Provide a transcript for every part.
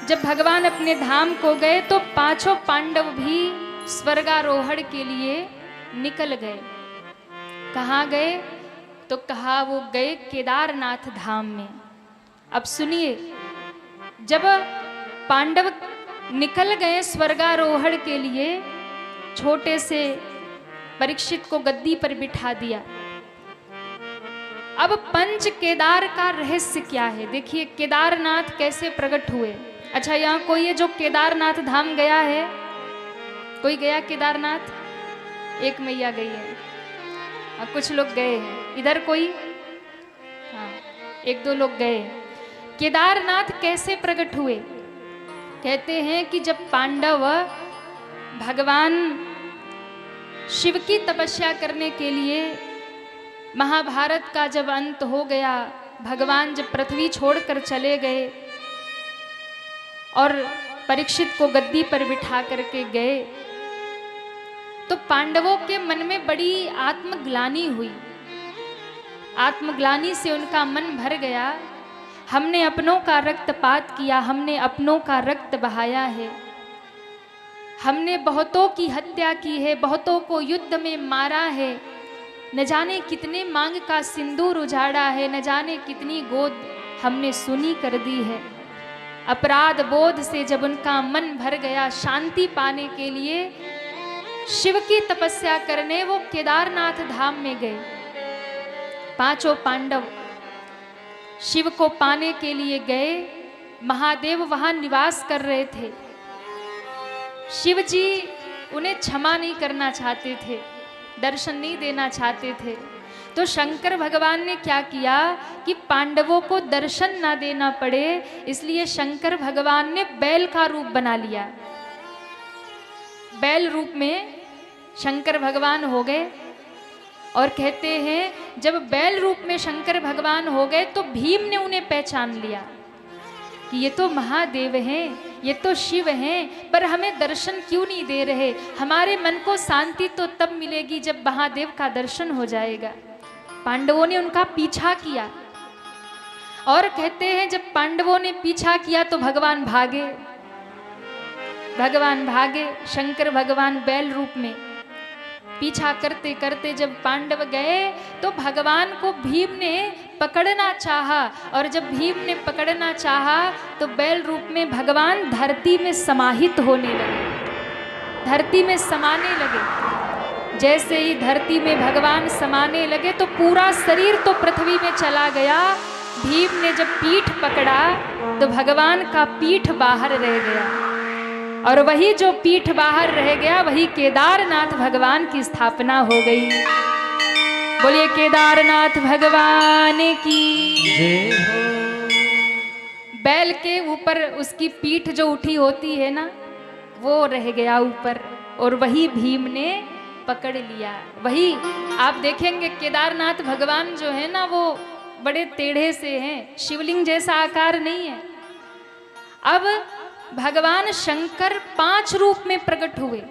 जब भगवान अपने धाम को गए तो पांचों पांडव भी स्वर्गारोहण के लिए निकल गए। कहाँ गए? तो कहा वो गए केदारनाथ धाम में। अब सुनिए, जब पांडव निकल गए स्वर्गारोहण के लिए, छोटे से परीक्षित को गद्दी पर बिठा दिया। अब पंच केदार का रहस्य क्या है? देखिए केदारनाथ कैसे प्रकट हुए। अच्छा, यहाँ कोई है जो केदारनाथ धाम गया है? कोई गया केदारनाथ? एक मैया गई है और कुछ लोग गए हैं। इधर कोई? हाँ, एक दो लोग गए। केदारनाथ कैसे प्रकट हुए? कहते हैं कि जब पांडव भगवान शिव की तपस्या करने के लिए, महाभारत का जब अंत हो गया, भगवान जब पृथ्वी छोड़कर चले गए और परीक्षित को गद्दी पर बिठा करके गए, तो पांडवों के मन में बड़ी आत्मग्लानि हुई। आत्मग्लानि से उनका मन भर गया। हमने अपनों का रक्तपात किया, हमने अपनों का रक्त बहाया है, हमने बहुतों की हत्या की है, बहुतों को युद्ध में मारा है, न जाने कितने मांग का सिंदूर उजाड़ा है, न जाने कितनी गोद हमने सुनी कर दी है। अपराध बोध से जब उनका मन भर गया, शांति पाने के लिए शिव की तपस्या करने वो केदारनाथ धाम में गए। पांचों पांडव शिव को पाने के लिए गए। महादेव वहां निवास कर रहे थे। शिव जी उन्हें क्षमा नहीं करना चाहते थे, दर्शन नहीं देना चाहते थे। तो शंकर भगवान ने क्या किया कि पांडवों को दर्शन ना देना पड़े, इसलिए शंकर भगवान ने बैल का रूप बना लिया। बैल रूप में शंकर भगवान हो गए। और कहते हैं जब बैल रूप में शंकर भगवान हो गए तो भीम ने उन्हें पहचान लिया कि ये तो महादेव हैं, ये तो शिव हैं, पर हमें दर्शन क्यों नहीं दे रहे? हमारे मन को शांति तो तब मिलेगी जब महादेव का दर्शन हो जाएगा। पांडवों ने उनका पीछा किया और कहते हैं जब पांडवों ने पीछा किया तो भगवान भागे। भगवान भागे, शंकर भगवान बैल रूप में पीछा करते करते जब पांडव गए तो भगवान को भीम ने पकड़ना चाहा, और जब भीम ने पकड़ना चाहा तो बैल रूप में भगवान धरती में समाहित होने लगे, धरती में समाने लगे। जैसे ही धरती में भगवान समाने लगे तो पूरा शरीर तो पृथ्वी में चला गया। भीम ने जब पीठ पकड़ा तो भगवान का पीठ बाहर रह गया, और वही जो पीठ बाहर रह गया वही केदारनाथ भगवान की स्थापना हो गई। बोलिए केदारनाथ भगवान की जय हो। बैल के ऊपर उसकी पीठ जो उठी होती है ना, वो रह गया ऊपर, और वही भीम ने पकड़ लिया। वही आप देखेंगे केदारनाथ भगवान जो है ना, वो बड़े टेढ़े से हैं, शिवलिंग जैसा आकार नहीं है। अब भगवान शंकर 5 रूप में प्रकट हुए,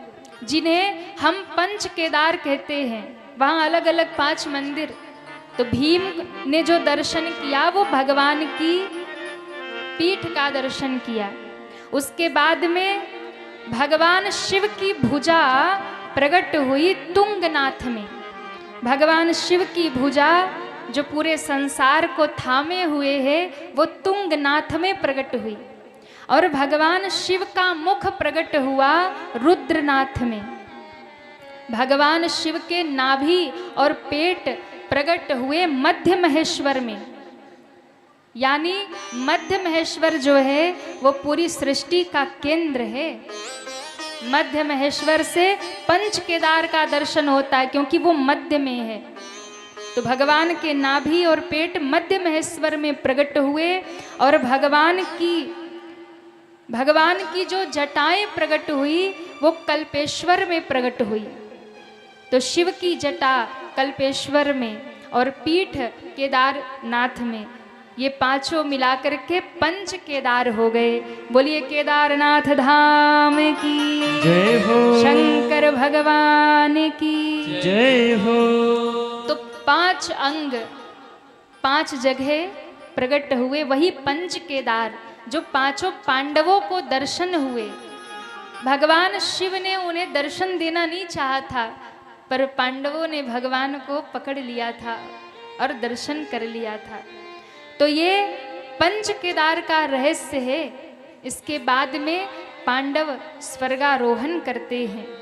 जिन्हें हम पंच केदार कहते हैं। वहाँ अलग अलग 5 मंदिर। तो भीम ने जो दर्शन किया वो भगवान की पीठ का दर्शन किया। उसके बाद में भगवान शिव की भुजा प्रकट हुई तुंगनाथ में। भगवान शिव की भुजा जो पूरे संसार को थामे हुए है वो तुंगनाथ में प्रकट हुई। और भगवान शिव का मुख प्रकट हुआ रुद्रनाथ में। भगवान शिव के नाभि और पेट प्रकट हुए मध्य महेश्वर में। यानी मध्य महेश्वर जो है वो पूरी सृष्टि का केंद्र है। मध्य महेश्वर से पंच केदार का दर्शन होता है क्योंकि वो मध्य में है। तो भगवान के नाभि और पेट मध्य महेश्वर में प्रकट हुए, और भगवान की जो जटाएं प्रकट हुई वो कल्पेश्वर में प्रकट हुई। तो शिव की जटा कल्पेश्वर में और पीठ केदारनाथ में, ये पांचों मिलाकर के पंच केदार हो गए। बोलिए केदारनाथ धाम की जय हो, शंकर भगवान की जय हो। तो 5 अंग 5 जगह प्रकट हुए, वही पंच केदार। जो पांचों पांडवों को दर्शन हुए। भगवान शिव ने उन्हें दर्शन देना नहीं चाहा था, पर पांडवों ने भगवान को पकड़ लिया था और दर्शन कर लिया था। तो ये पंच केदार का रहस्य है। इसके बाद में पांडव स्वर्गारोहण करते हैं।